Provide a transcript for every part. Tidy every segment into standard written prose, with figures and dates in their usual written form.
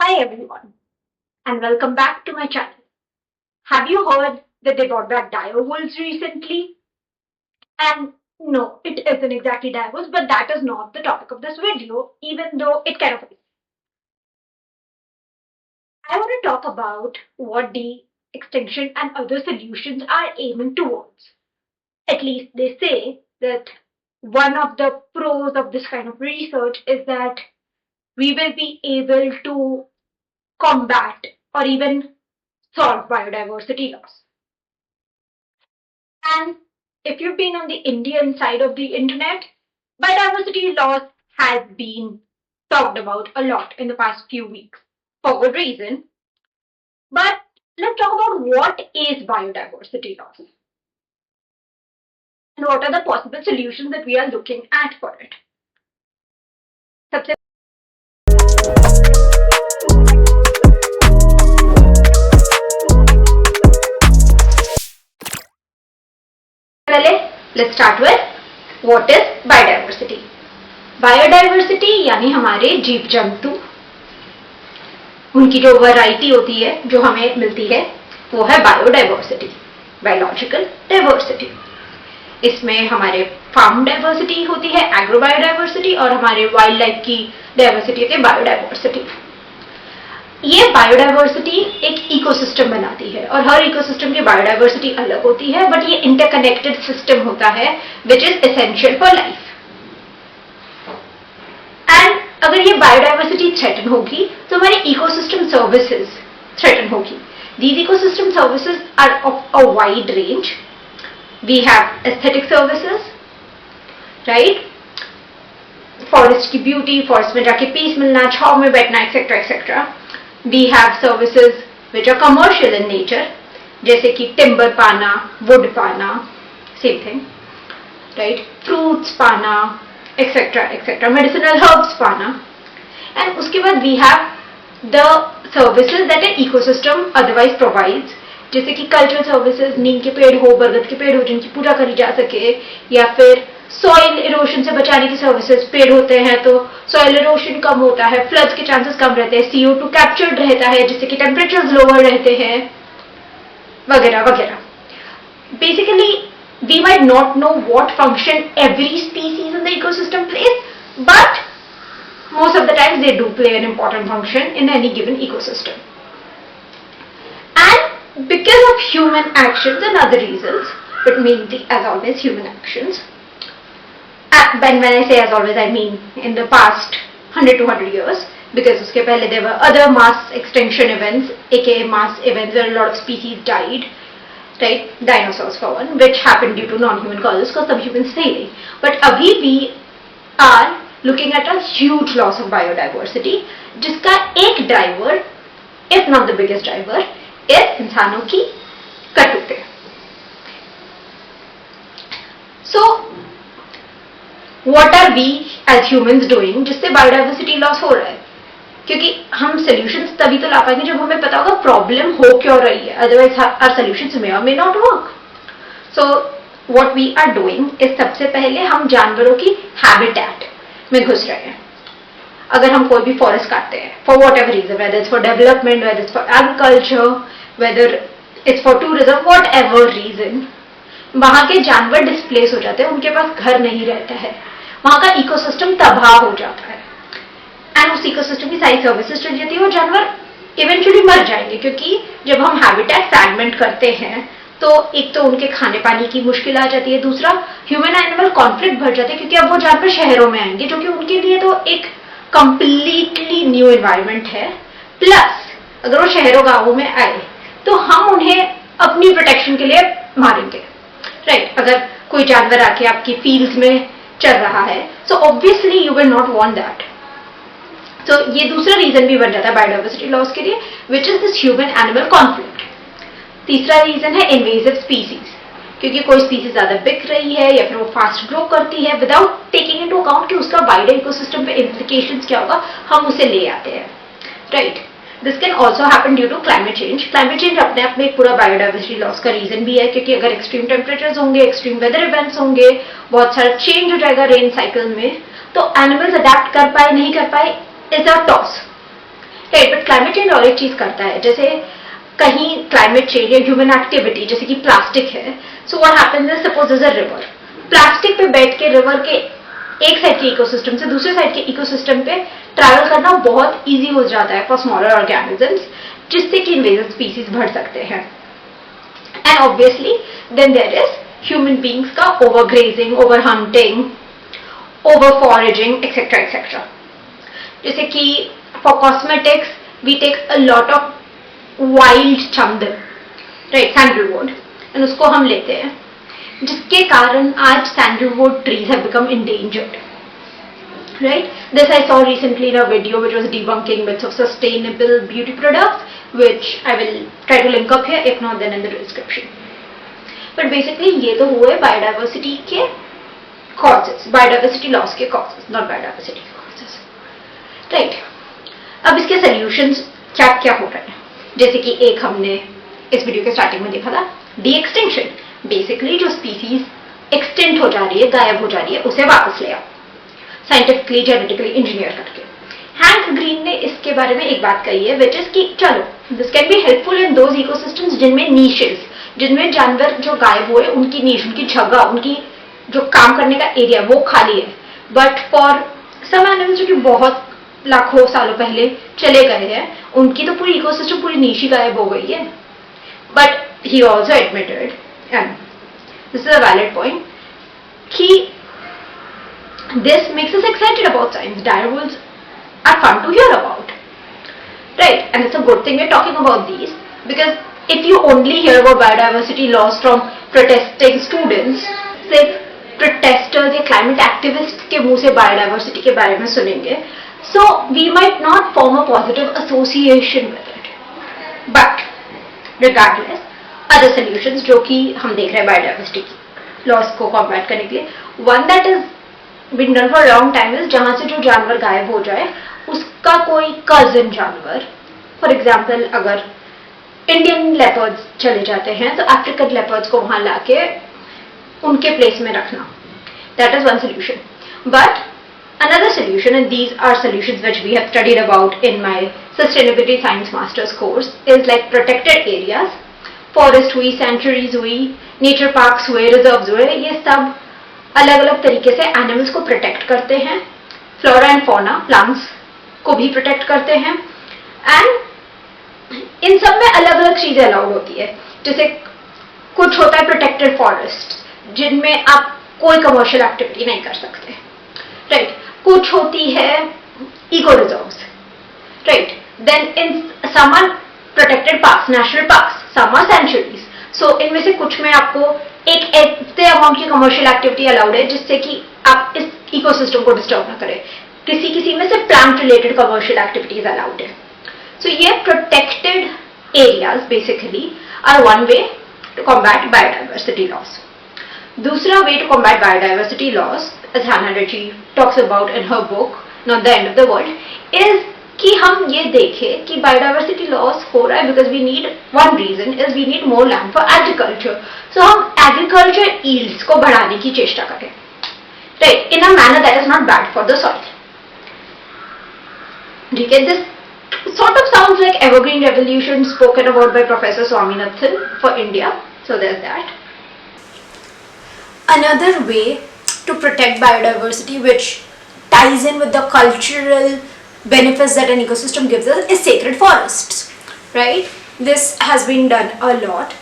Hi everyone, and welcome back to my channel. Have you heard that they brought back dire wolves recently? And no, it isn't exactly dire wolves, but that is not the topic of this video, even though it kind of is. I want to talk about what the extinction and other solutions are aiming towards. At least they say that one of the pros of this kind of research is that we will be able to combat or even solve biodiversity loss. And if you've been on the Indian side of the internet, biodiversity loss has been talked about a lot in the past few weeks for good reason. But let's talk about what is biodiversity loss and what are the possible solutions that we are looking at for it. सबसे पहले let's start with what is biodiversity. Biodiversity यानी हमारे जीव जंतु, उनकी जो variety होती है जो हमें मिलती है वो है बायोडाइवर्सिटी, बायोलॉजिकल डाइवर्सिटी. इसमें हमारे फार्म डाइवर्सिटी होती है, एग्रो बायोडाइवर्सिटी, और हमारे वाइल्ड लाइफ की डाइवर्सिटी होती है बायोडाइवर्सिटी. ये बायोडाइवर्सिटी एक इकोसिस्टम बनाती है और हर इकोसिस्टम की बायोडाइवर्सिटी अलग होती है, बट ये इंटरकनेक्टेड सिस्टम होता है which is essential for life. And अगर ये बायोडाइवर्सिटी थ्रेटन होगी तो हमारी इकोसिस्टम सर्विसेज थ्रेटन होगी. These ecosystem services are of a wide range. We have aesthetic services, right? Forest की beauty, forest में जाके peace मिलना, छाव में बैठना, etc. etc. We have services which are commercial in nature, जैसे कि timber पाना, wood पाना, same thing, right? Fruits पाना, etc. etc. Medicinal herbs पाना. And उसके बाद we have the services that an ecosystem otherwise provides, जैसे कि कल्चरल सर्विसेज, नीम के पेड़ हो, बरगद के पेड़ हो जिनकी पूजा करी जा सके, या फिर सॉइल इरोशन से बचाने की सर्विसेज. पेड़ होते हैं तो सॉइल इरोशन कम होता है, फ्लड्स के चांसेस कम रहते हैं, CO2 कैप्चर्ड रहता है जिससे कि टेम्परेचर्स लोअर रहते हैं, वगैरह वगैरह. Basically we might not know what function every species in the ecosystem plays, but most of the times they do play an important function in any given ecosystem. And because of human actions and other reasons, but mainly as always human actions, when I say as always I mean in the past 100 to 100 years, because uske pehle there were other mass extinction events, aka mass events where a lot of species died, right? Dinosaurs for one, which happened due to non-human causes because some humans थे नहीं. But अभी we are looking at a huge loss of biodiversity, जिसका एक driver, if not the biggest driver, is इंसानों की कटुते. So what are we as humans doing जिससे biodiversity loss हो रहा है? क्योंकि हम solutions तभी तो ला पाएंगे जब हमें पता होगा problem हो क्यों रही है, otherwise our solutions may or may not work. So what we are doing is सबसे पहले हम जानवरों की habitat में घुस रहे हैं. अगर हम कोई भी फॉरेस्ट काटते हैं for whatever reason, whether it's for development, whether it's for agriculture, whether it's for tourism, whatever reason, वहां के जानवर डिस्प्लेस हो जाते हैं, उनके पास घर नहीं रहता है, वहां का इकोसिस्टम तबाह हो जाता है, एंड उस इकोसिस्टम की सारी सर्विसेज चली जाती है और जानवर इवेंचुअली मर जाएंगे. क्योंकि जब हम हैबिटेट फ्रैगमेंट करते हैं तो एक तो उनके खाने पानी की मुश्किल आ जाती है, दूसरा ह्यूमन एनिमल कॉन्फ्लिक्ट बढ़ जाते हैं क्योंकि अब वो जानवर शहरों में आएंगे जो कि उनके लिए तो एक कंप्लीटली न्यू एनवायरनमेंट है. प्लस अगर वो शहरों गांवों में आए तो हम उन्हें अपनी प्रोटेक्शन के लिए मारेंगे, राइट? अगर कोई जानवर आके आपकी फील्ड्स में चल रहा है, so obviously you will not want that. तो ये दूसरा रीजन भी बन जाता है बायोडाइवर्सिटी लॉस के लिए, which is this human animal conflict. तीसरा रीजन है इन्वेजिव स्पीसीज, क्योंकि कोई स्पीसीज ज्यादा बिक रही है या फिर वो फास्ट ग्रो करती है विदाउट टेकिंग इनटू अकाउंट कि उसका वाइडर इकोसिस्टम पे इम्प्लीकेशंस क्या होगा, हम उसे ले आते हैं, right? This can also happen due to climate change. Climate change अपने आप में एक पूरा बायोडाइवर्सिटी लॉस का रीजन भी है, क्योंकि अगर एक्सट्रीम टेम्परेचर्स होंगे, एक्सट्रीम वेदर इवेंट्स होंगे, बहुत सारा चेंज हो जाएगा रेन साइकिल में, तो एनिमल्स अडेप्ट कर पाए नहीं कर पाए is a toss. Right, but climate change और एक चीज करता है, जैसे कहीं क्लाइमेट चेंज या ह्यूमन एक्टिविटी जैसे कि प्लास्टिक है, so what happens is suppose is a river, plastic पे बैठ के रिवर के एक साइड के इकोसिस्टम से दूसरे साइड के इकोसिस्टम पे ट्रैवल करना बहुत इजी हो जाता है फॉर स्मॉलर ऑर्गेनिजम्स, जिससे कि इन्वेजिव स्पीसीज बढ़ सकते हैं. And obviously then there is human beings का over grazing, over hunting, over foraging etcetera etcetera. जैसे कि for cosmetics we take a lot of wild चंदन, राइट, सैंडलवुड, एंड उसको हम लेते हैं, जिसके कारण आज sandalwood trees have become endangered. Right? This I saw recently in a video which was debunking myths of sustainable beauty products, which I will try to link up here, if not then in the description. But basically ये तो हुए biodiversity के causes, biodiversity loss के causes, not biodiversity के causes. Right? अब इसके solutions क्या क्या हो रहे हैं, जैसे कि एक हमने इस वीडियो के स्टार्टिंग में देखा था, de-extinction. बेसिकली जो स्पीसीज एक्सटेंट हो जा रही है, गायब हो जा रही है, उसे वापस ले आओ साइंटिफिकली जेनेटिकली इंजीनियर करके. हैंक ग्रीन ने इसके बारे में एक बात कही है, विच इज कि चलो this can be helpful in those ecosystems जिनमें नीशेस, जिनमें जानवर जो गायब हुए उनकी नीश, उनकी जगह, उनकी जो काम करने का एरिया वो खाली है. बट फॉर सम एनिमल्स जो कि बहुत लाखों सालों पहले चले गए हैं, उनकी तो पूरी इकोसिस्टम, पूरी नीश ही गायब हो गई है. But he also admitted, and this is a valid point, कि this makes us excited about science. Direwolves are fun to hear about, right? And it's a good thing we're talking about these, because if you only hear about biodiversity loss from protesting students, सिर्फ protesters या climate activists के मुंह से biodiversity के बारे में सुनेंगे, so we might not form a positive association with it. But regardless, other solutions जो कि हम देख रहे हैं बायोडाइवर्सिटी लॉस को कॉम्बैट करने के लिए, one that is been done for long time is जहां से जो जानवर गायब हो जाए उसका कोई कजन जानवर, फॉर एग्जाम्पल अगर इंडियन लेपर्ड्स चले जाते हैं तो अफ्रीकन लेपर्ड्स को वहां लाके उनके प्लेस में रखना, that is one solution. But another solution, and these are solutions which we have studied about in my sustainability science masters course, is like protected areas, forest हुई, सेंचुरीज हुई, nature parks हुए, reserves हुए, ये सब अलग अलग तरीके से एनिमल्स को प्रोटेक्ट करते हैं, फ्लोरा एंड फौना, प्लांट्स को भी प्रोटेक्ट करते हैं. एंड इन सब में अलग अलग चीजें अलाउड होती है. जैसे कुछ होता है प्रोटेक्टेड फॉरेस्ट जिनमें आप कोई कमर्शियल एक्टिविटी नहीं कर सकते, राइट. कुछ होती है eco reserves, right. Then in some are protected parks, national parks, some are sanctuaries. So इनमें से कुछ में आपको एक इतने अमाउंट की कमर्शियल एक्टिविटी अलाउड है जिससे कि आप इस इकोसिस्टम को डिस्टर्ब ना करें. किसी किसी में से plant related commercial activities allowed है. सो ये protected areas basically are one way to combat biodiversity loss. दूसरा way to combat biodiversity loss, as Hannah Ritchie talks about in her book Not the End of the World, is कि हम ये देखें कि biodiversity loss हो रहा है because we need, one reason is we need more land for agriculture. So हम agriculture yields को बढ़ाने की चेष्टा करें, right, in a manner that is not bad for the soil. ठीक है, this sort of sounds like evergreen revolution spoken about by Professor Swaminathan for India. So there's that. Another way to protect biodiversity, which ties in with the cultural benefits that an ecosystem gives us, is sacred forests, right? This has been done a lot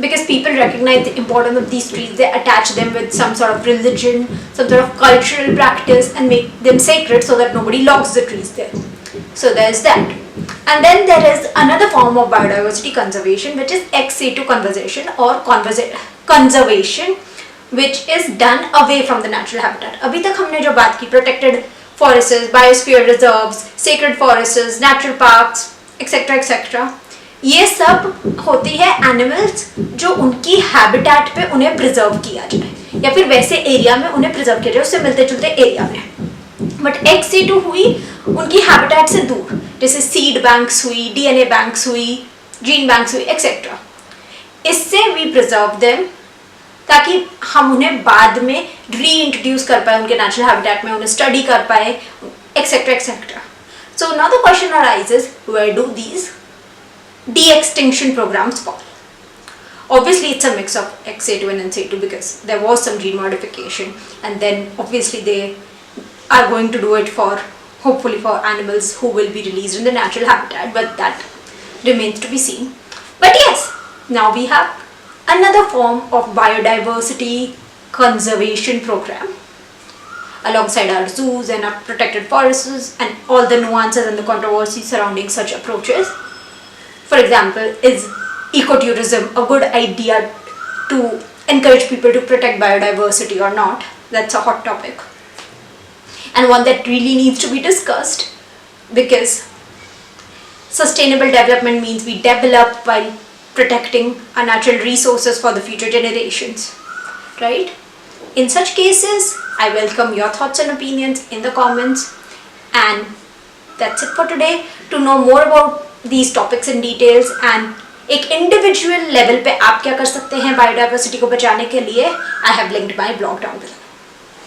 because people recognize the importance of these trees. They attach them with some sort of religion, some sort of cultural practice, and make them sacred so that nobody logs the trees there. So there's that. And then there is another form of biodiversity conservation, which is ex situ conservation or conservation, which is done away from the natural habitat. अभी तक हमने जो बात की protected forests, biosphere reserves, sacred forests, natural parks, etc. etc. ये सब होती है एनिमल्स जो उनकी हैबिटेट पे उन्हें प्रिजर्व किया जाए या फिर वैसे एरिया में उन्हें प्रिजर्व किया जाए, उससे मिलते जुलते एरिया में. बट एक्स सीटू हुई उनकी हैबिटेट से दूर, जैसे सीड बैंक्स हुई, डीएनए बैंक्स हुई, जीन बैंक्स हुई, एक्सेट्रा. इससे वी प्रिजर्व देम ताकि हम उन्हें बाद में री इंट्रोड्यूस कर पाए उनके नेचुरल हैबिटेट में, उन्हें स्टडी कर पाए, etcetera etcetera. So now the question arises, where do these de-extinction programs fall? Obviously it's a mix of XA2 and NCA2 because there was some gene modification, and then obviously they are going to do it for, hopefully for animals who will be released in the natural habitat, but that remains to be seen. But yes, now we have another form of biodiversity conservation program alongside our zoos and our protected forests and all the nuances and the controversies surrounding such approaches. For example, is ecotourism a good idea to encourage people to protect biodiversity or not? That's a hot topic, and one that really needs to be discussed, because sustainable development means we develop while protecting our natural resources for the future generations, right? In such cases, I welcome your thoughts and opinions in the comments, and that's it for today. To know more about these topics in details and एक individual level पे आप क्या कर सकते हैं biodiversity को बचाने के लिए, I have linked my blog down below.